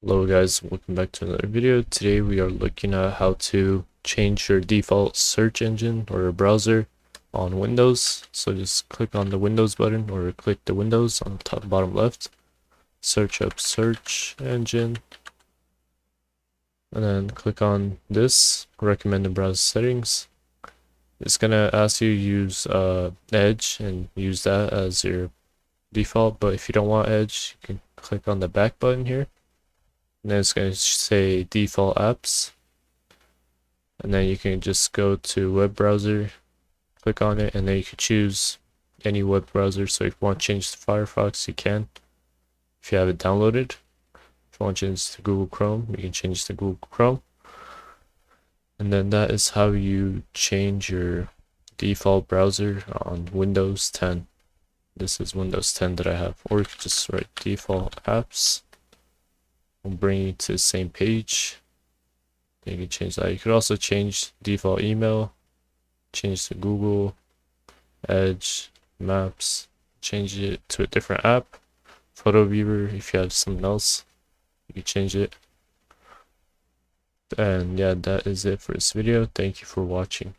Hello guys, welcome back to another video. Today we are looking at how to change your default search engine or browser on Windows. So just click on the Windows button or click the Windows on the top bottom left. Search up search engine and then click on this recommended browser settings. It's gonna ask you to use Edge and use that as your default, but if you don't want Edge, you can click on the back button here. And then it's going to say default apps, and then you can just go to web browser, click on it, and then you can choose any web browser. So if you want to change to Firefox, you can, if you have it downloaded. If you want to change to Google Chrome, you can change to Google Chrome. And then that is how you change your default browser on Windows 10. This is Windows 10 that I have, or you could just write default apps. Will bring you to the same page. You can change that. You could also change default email, change to Google, Edge, Maps, change it to a different app, photo viewer. If you have something else, you can change it. And yeah, that is it for this video. Thank you for watching.